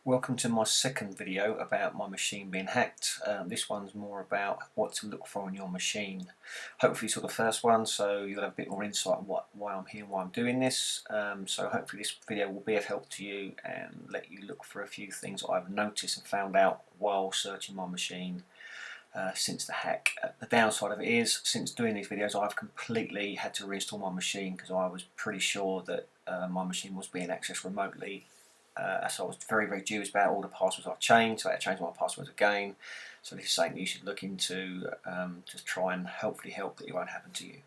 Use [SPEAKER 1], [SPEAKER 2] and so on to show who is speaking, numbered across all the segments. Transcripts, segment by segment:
[SPEAKER 1] Welcome to my second video about my machine being hacked. This one's more about what to look for on your machine. Hopefully you saw the first one, so you'll have a bit more insight on why I'm here, why I'm doing this. So hopefully this video will be of help to you and let you look for a few things that I've noticed and found out while searching my machine since the hack. The downside of it is, since doing these videos, I've completely had to reinstall my machine because I was pretty sure that my machine was being accessed remotely. So I was very dubious about all the passwords I've changed, so I had to change my passwords again. So this is something you should look into to try and hopefully help that it won't happen to you.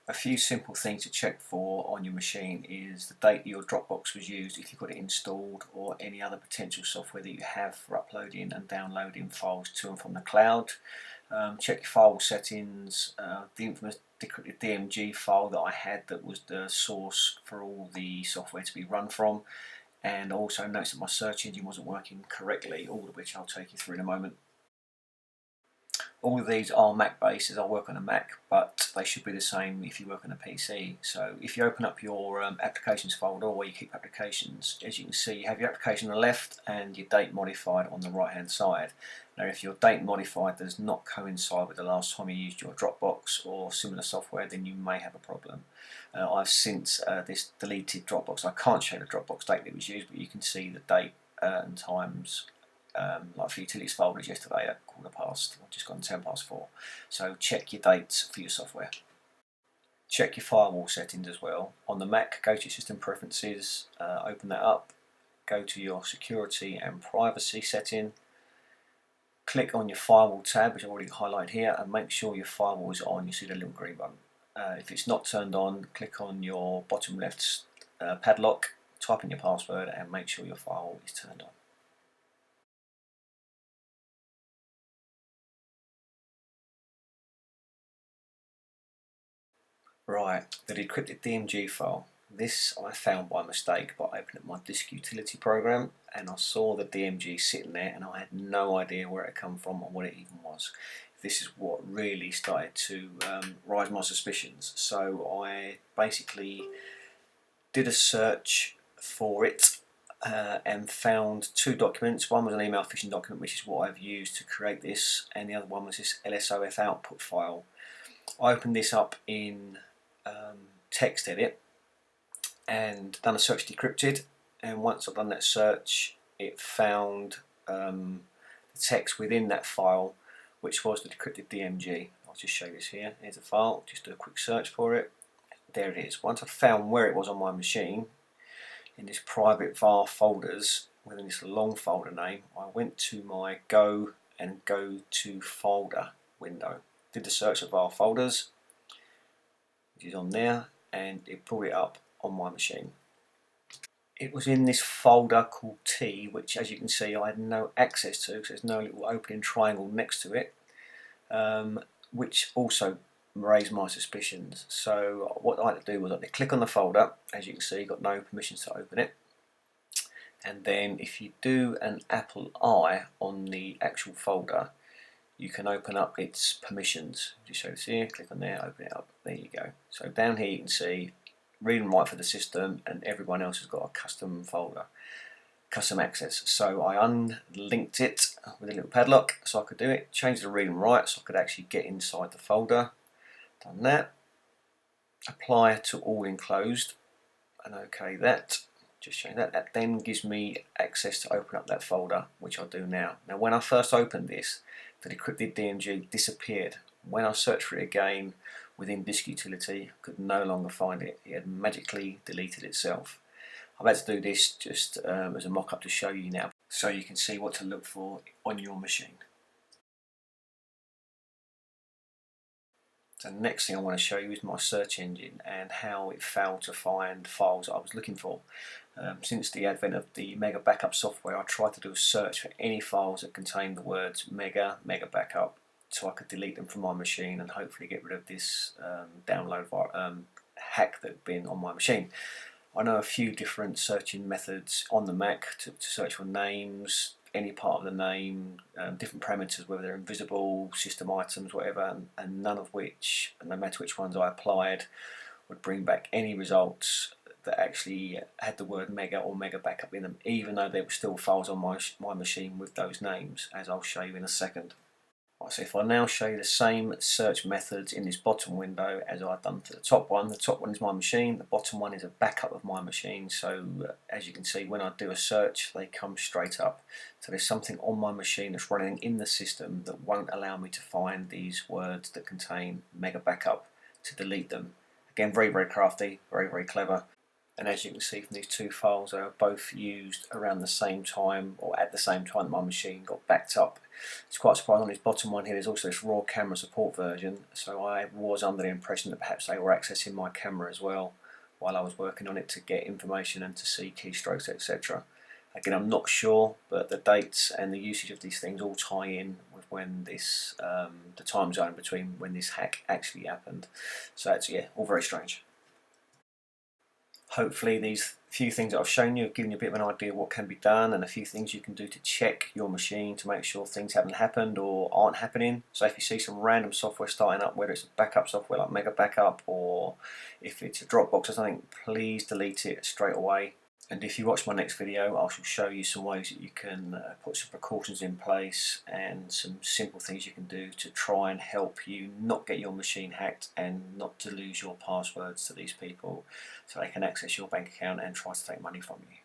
[SPEAKER 1] A few simple things to check for on your machine is the date your Dropbox was used, if you've got it installed, or any other potential software that you have for uploading and downloading files to and from the cloud. Check your firewall settings, the infamous decrypted DMG file that I had that was the source for all the software to be run from, and also notice that my search engine wasn't working correctly, all of which I'll take you through in a moment. All of these are Mac based as I work on a Mac, but they should be the same if you work on a PC. So if you open up your applications folder where you keep applications, as you can see you have your application on the left and your date modified on the right hand side. Now if your date modified does not coincide with the last time you used your Dropbox or similar software, then you may have a problem. I've since this deleted Dropbox. I can't show the Dropbox date that was used, but you can see the date and times. Like for utilities folders yesterday at 4:15, I've just gone 4:10. So check your dates for your software. Check your firewall settings as well. On the Mac, go to your system preferences, open that up, go to your security and privacy setting, click on your firewall tab, which I've already highlighted here, and make sure your firewall is on. You see the little green button. If it's not turned on, click on your bottom left padlock, type in your password and make sure your firewall is turned on. Right, the decrypted DMG file. This I found by mistake by opening up my disk utility program, and I saw the DMG sitting there and I had no idea where it come from or what it even was. This is what really started to rise my suspicions. So I basically did a search for it and found two documents. One was an email phishing document, which is what I've used to create this, and the other one was this LSOF output file. I opened this up in TextEdit and done a search decrypted, and once I've done that search it found the text within that file, which was the decrypted DMG. I'll just show you this here. Here's a file, just do a quick search for it. There it is. Once I found where it was on my machine in this private var folders within this long folder name, I went to my go to folder window, did the search of var folders, which is on there, and it brought it up on my machine. It was in this folder called T, which as you can see I had no access to because there's no little opening triangle next to it, which also raised my suspicions. So what I had to do was I had to click on the folder. As you can see, got no permissions to open it, and then if you do an Apple I on the actual folder, you can open up its permissions. Just show this here, click on there, open it up, there you go. So down here you can see read and write for the system, and everyone else has got a custom folder, custom access. So I unlinked it with a little padlock so I could do it, change the read and write so I could actually get inside the folder. Done that, apply to all enclosed, and OK that. Just showing that. That then gives me access to open up that folder, which I'll do now. Now when I first opened this, the decrypted DMG disappeared. When I searched for it again within disk utility, I could no longer find it. It had magically deleted itself. I've had to do this just as a mock-up to show you now, so you can see what to look for on your machine. The next thing I want to show you is my search engine and how it failed to find files I was looking for. Since the advent of the Mega Backup software, I tried to do a search for any files that contained the words Mega Backup, so I could delete them from my machine and hopefully get rid of this download hack that had been on my machine. I know a few different searching methods on the Mac to search for names, any part of the name, different parameters, whether they're invisible, system items, whatever, and none of which, no matter which ones I applied, would bring back any results that actually had the word mega or mega backup in them, even though there were still files on my machine with those names, as I'll show you in a second. Right, so if I now show you the same search methods in this bottom window as I've done for the top one is my machine, the bottom one is a backup of my machine, so as you can see, when I do a search they come straight up. So there's something on my machine that's running in the system that won't allow me to find these words that contain mega backup to delete them. Again, very, very crafty, very, very clever. And as you can see from these two files, they are both used around the same time, or at the same time that my machine got backed up. It's quite surprising. On this bottom one here, there's also this raw camera support version, so I was under the impression that perhaps they were accessing my camera as well while I was working on it to get information and to see keystrokes, etc. Again, I'm not sure, but the dates and the usage of these things all tie in with when this, the time zone between when this hack actually happened. So it's, yeah, all very strange. Hopefully these few things that I've shown you have given you a bit of an idea of what can be done, and a few things you can do to check your machine to make sure things haven't happened or aren't happening. So if you see some random software starting up, whether it's a backup software like Mega Backup or if it's a Dropbox or something, please delete it straight away. And if you watch my next video, I shall show you some ways that you can put some precautions in place and some simple things you can do to try and help you not get your machine hacked and not to lose your passwords to these people so they can access your bank account and try to take money from you.